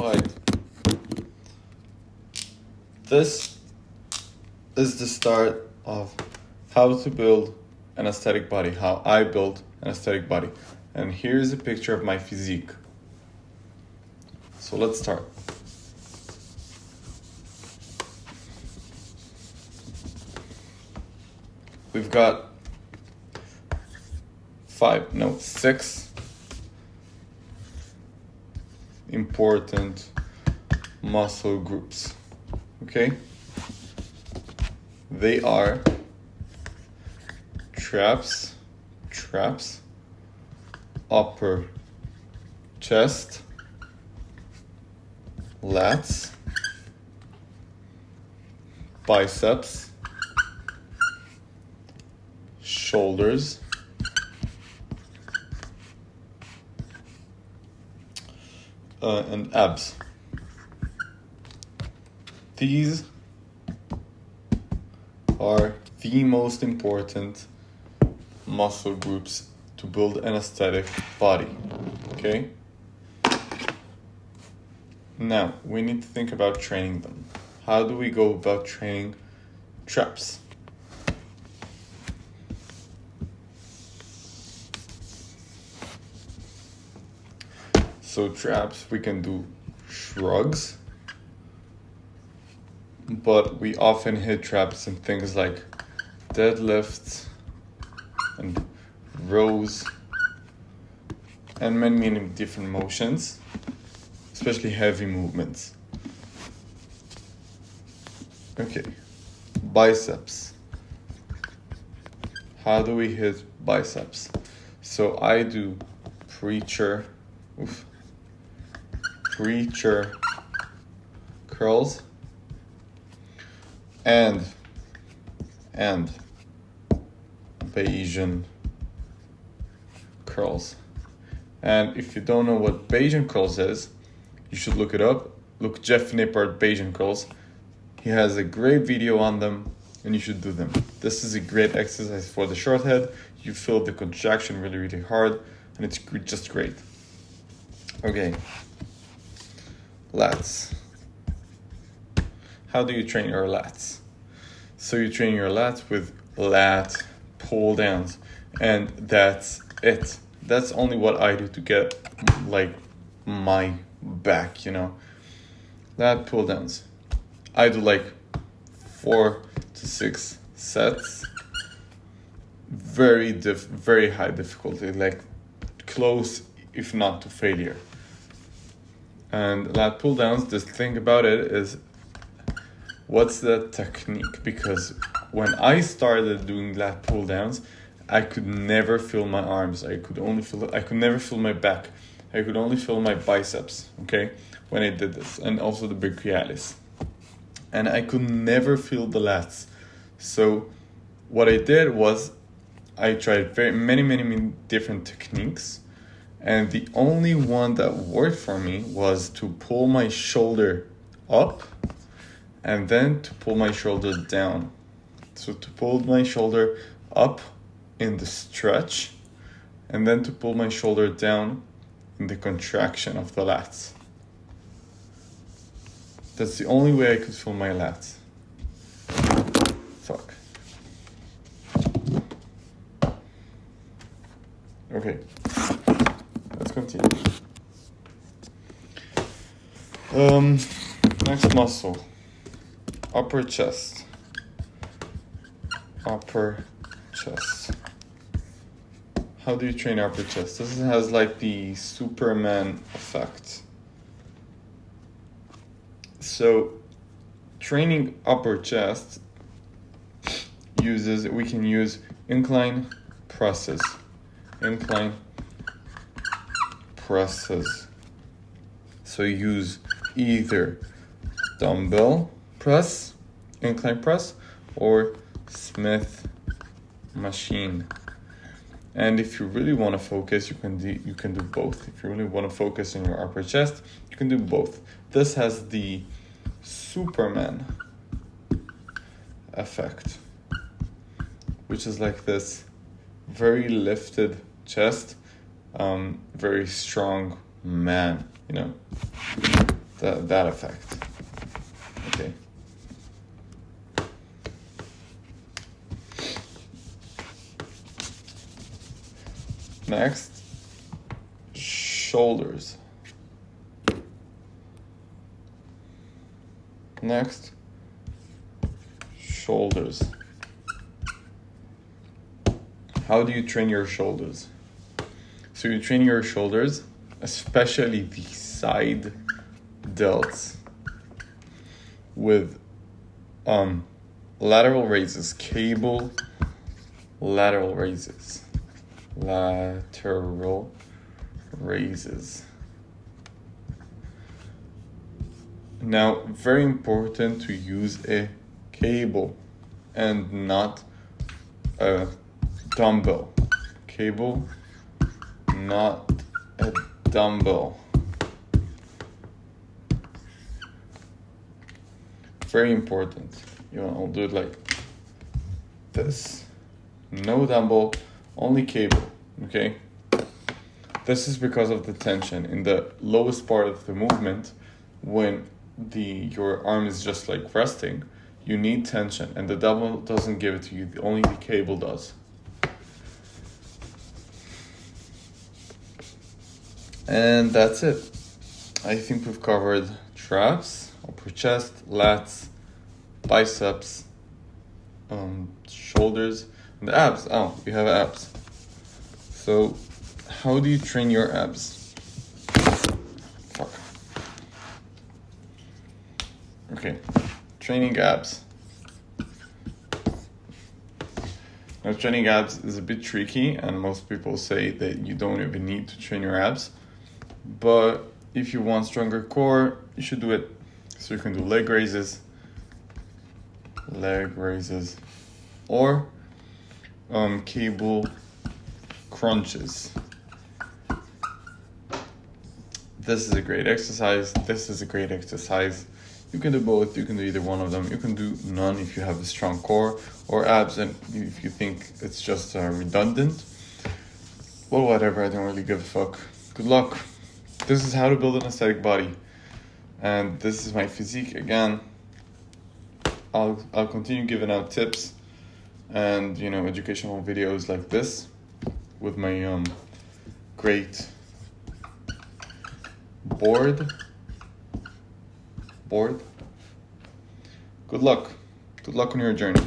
Alright. This is the start of how to build an aesthetic body, how I built an aesthetic body. And here's a picture of my physique. So let's start. We've got 6 important muscle groups, okay? They are traps, upper chest, lats, biceps, shoulders, and abs. These are the most important muscle groups to build an aesthetic body, okay? Now, we need to think about training them. How do we go about training traps? So traps, we can do shrugs, but we often hit traps in things like deadlifts and rows and many different motions, especially heavy movements. Okay, biceps. How do we hit biceps? So I do preacher curls and Bayesian curls. And if you don't know what Bayesian curls is, you should look it up. Look Jeff Nippard Bayesian curls. He has a great video on them and you should do them. This is a great exercise for the short head. You feel the contraction really hard and it's just great. Okay, lats. How do you train your lats? So you train your lats with lat pull downs, and that's it. That's only what I do to get like my back, you know. Lat pull downs. I do like 4 to 6 sets. Very high difficulty, like close if not to failure. And lat pull downs, the thing about it is, what's the technique? Because when I started doing lat pull downs, I could never feel my arms. I could never feel my back. I could only feel my biceps, okay, when I did this, and also the brachialis. And I could never feel the lats. So what I did was I tried many different techniques, and the only one that worked for me was to pull my shoulder up and then to pull my shoulder down. So to pull my shoulder up in the stretch and then to pull my shoulder down in the contraction of the lats. That's the only way I could feel my lats. Fuck. Okay, let's continue. Next muscle, upper chest. How do you train upper chest? This has like the Superman effect. So training upper chest we can use incline presses. So use either dumbbell press, incline press, or Smith machine. And if you really want to focus, you can do both. If you really want to focus on your upper chest, you can do both. This has the Superman effect, which is like this very lifted chest, very strong man, you know. that effect. Okay. Next, shoulders. Next, shoulders. How do you train your shoulders? So you train your shoulders, especially the side delts, with lateral raises, cable lateral raises. Lateral raises. Now, very important to use a cable and not a dumbbell. Cable, not a dumbbell. Very important. You know, I'll do it like this. No dumbbell, only cable, okay? This is because of the tension in the lowest part of the movement. When your arm is just like resting, you need tension, and the dumbbell doesn't give it to you, only the cable does. And that's it. I think we've covered traps, upper chest, lats, biceps, shoulders, and the abs. Oh, we have abs. So, how do you train your abs? Fuck. Okay, training abs. Now, training abs is a bit tricky, and most people say that you don't even need to train your abs. But if you want stronger core, you should do it. So you can do leg raises, or cable crunches. This is a great exercise. This is a great exercise. You can do both. You can do either one of them. You can do none if you have a strong core, or abs, and if you think it's just redundant. Well, whatever. I don't really give a fuck. Good luck. This is how to build an aesthetic body, and this is my physique again. I'll continue giving out tips and educational videos like this with my great board. Good luck on your journey.